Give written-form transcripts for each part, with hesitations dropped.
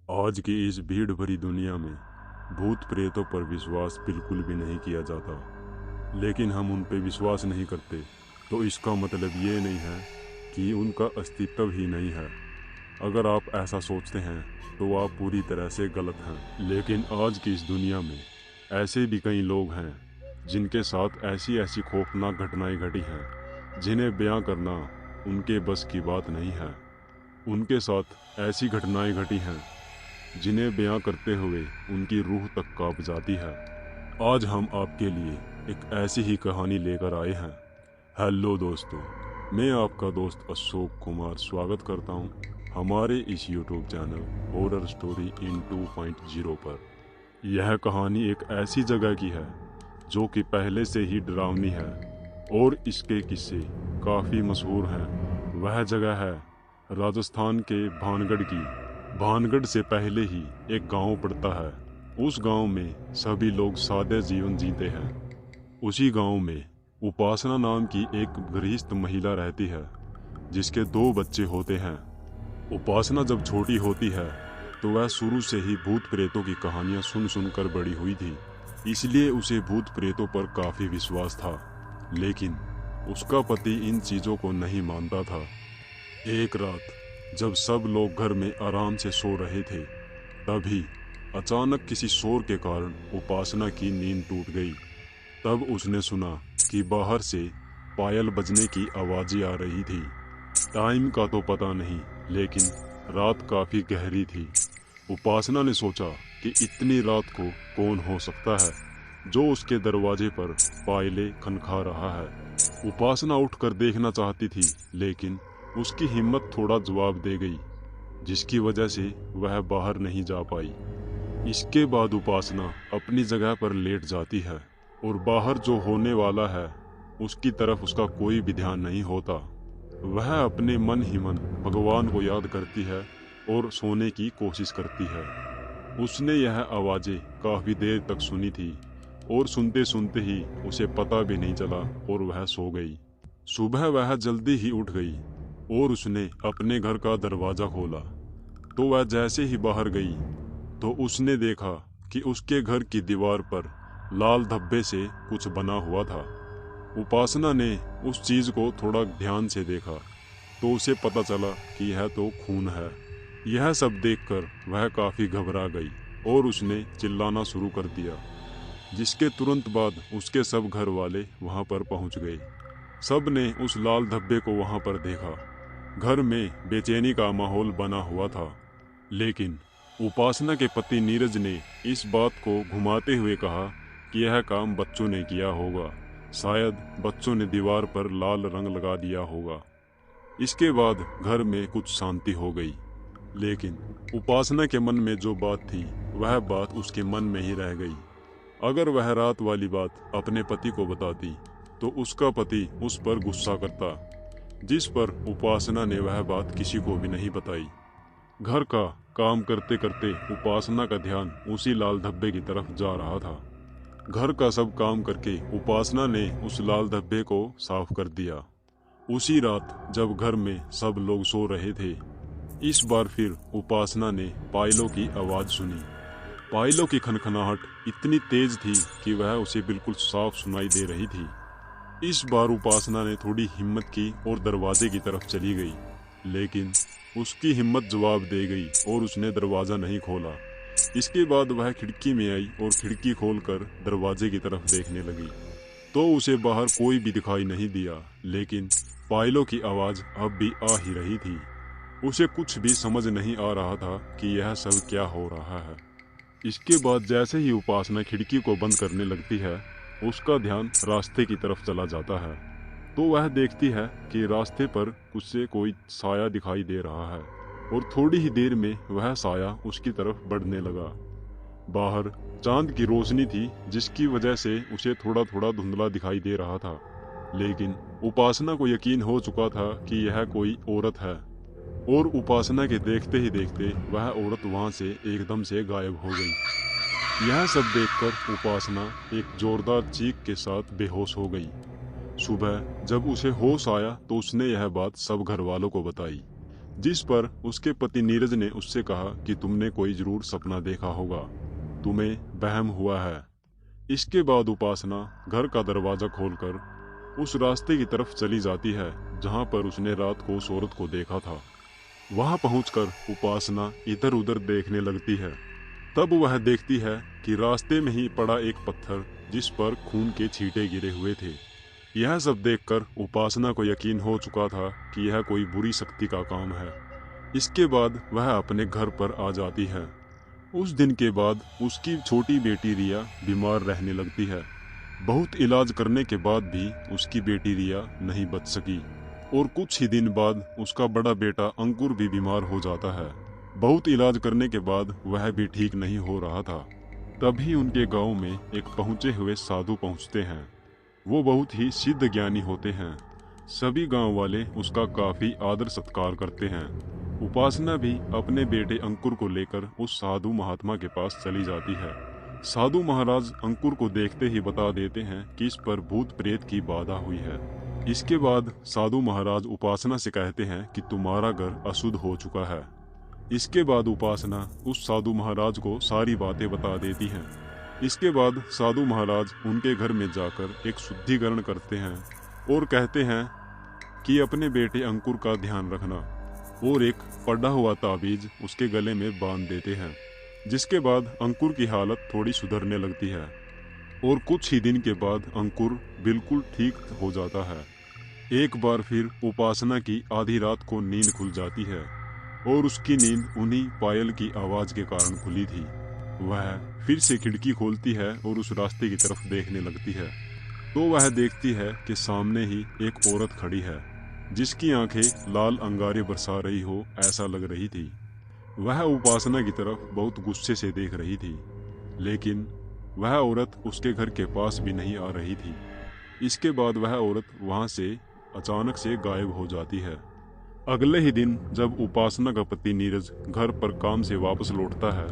आज की इस भीड़ भरी दुनिया में भूत प्रेतों पर विश्वास बिल्कुल भी नहीं किया जाता। लेकिन हम उन पर विश्वास नहीं करते तो इसका मतलब ये नहीं है कि उनका अस्तित्व ही नहीं है। अगर आप ऐसा सोचते हैं तो आप पूरी तरह से गलत हैं। लेकिन आज की इस दुनिया में ऐसे भी कई लोग हैं जिनके साथ ऐसी ऐसी खौफनाक घटनाएं घटी हैं जिन्हें बयां करना उनके बस की बात नहीं है। उनके साथ ऐसी घटनाएं घटी हैं जिन्हें बयां करते हुए उनकी रूह तक कांप जाती है। आज हम आपके लिए एक ऐसी ही कहानी लेकर आए हैं। हेलो दोस्तों, मैं आपका दोस्त अशोक कुमार स्वागत करता हूं हमारे इस YouTube channel horror story in 2.0 पर। यह कहानी एक ऐसी जगह की है जो कि पहले से ही डरावनी है और इसके किस्से काफ़ी मशहूर हैं। वह जगह है राजस्थान के भानगढ़ की। भानगढ़ से पहले ही एक गांव पड़ता है। उस गांव में सभी लोग सादे जीवन जीते हैं। उसी गांव में उपासना नाम की एक गृहस्थ महिला रहती है जिसके 2 बच्चे होते हैं। उपासना जब छोटी होती है तो वह शुरू से ही भूत प्रेतों की कहानियां सुन सुनकर बड़ी हुई थी, इसलिए उसे भूत प्रेतों पर काफ़ी विश्वास था। लेकिन उसका पति इन चीज़ों को नहीं मानता था। एक रात जब सब लोग घर में आराम से सो रहे थे, तभी अचानक किसी शोर के कारण उपासना की नींद टूट गई। तब उसने सुना कि बाहर से पायल बजने की आवाज़ें आ रही थी। टाइम का तो पता नहीं, लेकिन रात काफ़ी गहरी थी। उपासना ने सोचा कि इतनी रात को कौन हो सकता है जो उसके दरवाजे पर पायलें खनखा रहा है। उपासना उठकर देखना चाहती थी, लेकिन उसकी हिम्मत थोड़ा जवाब दे गई, जिसकी वजह से वह बाहर नहीं जा पाई। इसके बाद उपासना अपनी जगह पर लेट जाती है और बाहर जो होने वाला है उसकी तरफ उसका कोई भी ध्यान नहीं होता। वह अपने मन ही मन भगवान को याद करती है और सोने की कोशिश करती है। उसने यह आवाज़ें काफ़ी देर तक सुनी थी और सुनते सुनते ही उसे पता भी नहीं चला और वह सो गई। सुबह वह जल्दी ही उठ गई और उसने अपने घर का दरवाज़ा खोला। तो वह जैसे ही बाहर गई तो उसने देखा कि उसके घर की दीवार पर लाल धब्बे से कुछ बना हुआ था। उपासना ने उस चीज़ को थोड़ा ध्यान से देखा तो उसे पता चला कि यह तो खून है। यह सब देखकर वह काफ़ी घबरा गई और उसने चिल्लाना शुरू कर दिया, जिसके तुरंत बाद उसके सब घर वाले वहां पर पहुंच गए। सब ने उस लाल धब्बे को वहां पर देखा। घर में बेचैनी का माहौल बना हुआ था, लेकिन उपासना के पति नीरज ने इस बात को घुमाते हुए कहा कि यह काम बच्चों ने किया होगा। शायद बच्चों ने दीवार पर लाल रंग लगा दिया होगा। इसके बाद घर में कुछ शांति हो गई, लेकिन उपासना के मन में जो बात थी वह बात उसके मन में ही रह गई। अगर वह रात वाली बात अपने पति को बताती तो उसका पति उस पर गुस्सा करता, जिस पर उपासना ने वह बात किसी को भी नहीं बताई। घर का काम करते करते उपासना का ध्यान उसी लाल धब्बे की तरफ जा रहा था। घर का सब काम करके उपासना ने उस लाल धब्बे को साफ कर दिया। उसी रात जब घर में सब लोग सो रहे थे, इस बार फिर उपासना ने पायलों की आवाज़ सुनी। पायलों की खनखनाहट इतनी तेज थी कि वह उसे बिल्कुल साफ सुनाई दे रही थी। इस बार उपासना ने थोड़ी हिम्मत की और दरवाजे की तरफ चली गई, लेकिन उसकी हिम्मत जवाब दे गई और उसने दरवाज़ा नहीं खोला। इसके बाद वह खिड़की में आई और खिड़की खोलकर दरवाजे की तरफ देखने लगी तो उसे बाहर कोई भी दिखाई नहीं दिया, लेकिन पायलों की आवाज़ अब भी आ ही रही थी। उसे कुछ भी समझ नहीं आ रहा था कि यह सब क्या हो रहा है। इसके बाद जैसे ही उपासना खिड़की को बंद करने लगती है, उसका ध्यान रास्ते की तरफ चला जाता है। तो वह देखती है कि रास्ते पर उससे कोई साया दिखाई दे रहा है और थोड़ी ही देर में वह साया उसकी तरफ बढ़ने लगा। बाहर चांद की रोशनी थी, जिसकी वजह से उसे थोड़ा थोड़ा धुंधला दिखाई दे रहा था, लेकिन उपासना को यकीन हो चुका था कि यह कोई औरत है और उपासना के देखते ही देखते वह औरत वहां से एकदम से गायब हो गई। यह सब देखकर उपासना एक जोरदार चीख के साथ बेहोश हो गई। सुबह जब उसे होश आया तो उसने यह बात सब घर वालों को बताई, जिस पर उसके पति नीरज ने उससे कहा कि तुमने कोई जरूर सपना देखा होगा, तुम्हें वहम हुआ है। इसके बाद उपासना घर का दरवाजा खोलकर उस रास्ते की तरफ चली जाती है जहां पर उसने रात को उस औरत को देखा था। वहां पहुंचकर उपासना इधर उधर देखने लगती है। तब वह देखती है कि रास्ते में ही पड़ा एक पत्थर जिस पर खून के छींटे गिरे हुए थे। यह सब देखकर उपासना को यकीन हो चुका था कि यह कोई बुरी शक्ति का काम है। इसके बाद वह अपने घर पर आ जाती है। उस दिन के बाद उसकी छोटी बेटी रिया बीमार रहने लगती है। बहुत इलाज करने के बाद भी उसकी बेटी रिया नहीं बच सकी और कुछ ही दिन बाद उसका बड़ा बेटा अंकुर भी बीमार हो जाता है। बहुत इलाज करने के बाद वह भी ठीक नहीं हो रहा था। तभी उनके गांव में एक पहुंचे हुए साधु पहुंचते हैं। वो बहुत ही सिद्ध ज्ञानी होते हैं। सभी गांव वाले उसका काफी आदर सत्कार करते हैं। उपासना भी अपने बेटे अंकुर को लेकर उस साधु महात्मा के पास चली जाती है। साधु महाराज अंकुर को देखते ही बता देते हैं कि इस पर भूत प्रेत की बाधा हुई है। इसके बाद साधु महाराज उपासना से कहते हैं कि तुम्हारा घर अशुद्ध हो चुका है। इसके बाद उपासना उस साधु महाराज को सारी बातें बता देती हैं। इसके बाद साधु महाराज उनके घर में जाकर एक शुद्धिकरण करते हैं और कहते हैं कि अपने बेटे अंकुर का ध्यान रखना, और एक पड़ा हुआ ताबीज उसके गले में बांध देते हैं। जिसके बाद अंकुर की हालत थोड़ी सुधरने लगती है और कुछ ही दिन के बाद अंकुर बिल्कुल ठीक हो जाता है। एक बार फिर उपासना की आधी रात को नींद खुल जाती है और उसकी नींद उन्हीं पायल की आवाज के कारण खुली थी। वह फिर से खिड़की खोलती है और उस रास्ते की तरफ देखने लगती है तो वह देखती है कि सामने ही एक औरत खड़ी है जिसकी आंखें लाल अंगारे बरसा रही हो ऐसा लग रही थी। वह उपासना की तरफ बहुत गुस्से से देख रही थी, लेकिन वह औरत उसके घर के पास भी नहीं आ रही थी। इसके बाद वह औरत वहां से अचानक से गायब हो जाती है। अगले ही दिन जब उपासना का पति नीरज घर पर काम से वापस लौटता है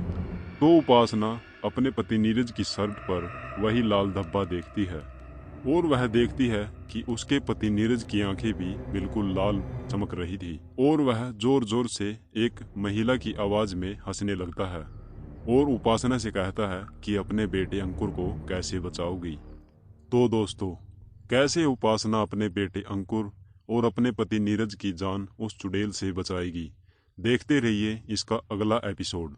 तो उपासना अपने पति नीरज की शर्ट पर वही लाल धब्बा देखती है और वह देखती है कि उसके पति नीरज की आंखें भी बिल्कुल लाल चमक रही थी और वह जोर जोर से एक महिला की आवाज में हंसने लगता है और उपासना से कहता है कि अपने बेटे अंकुर को कैसे बचाओगी। तो दोस्तों, कैसे उपासना अपने बेटे अंकुर और अपने पति नीरज की जान उस चुड़ैल से बचाएगी, देखते रहिए इसका अगला एपिसोड।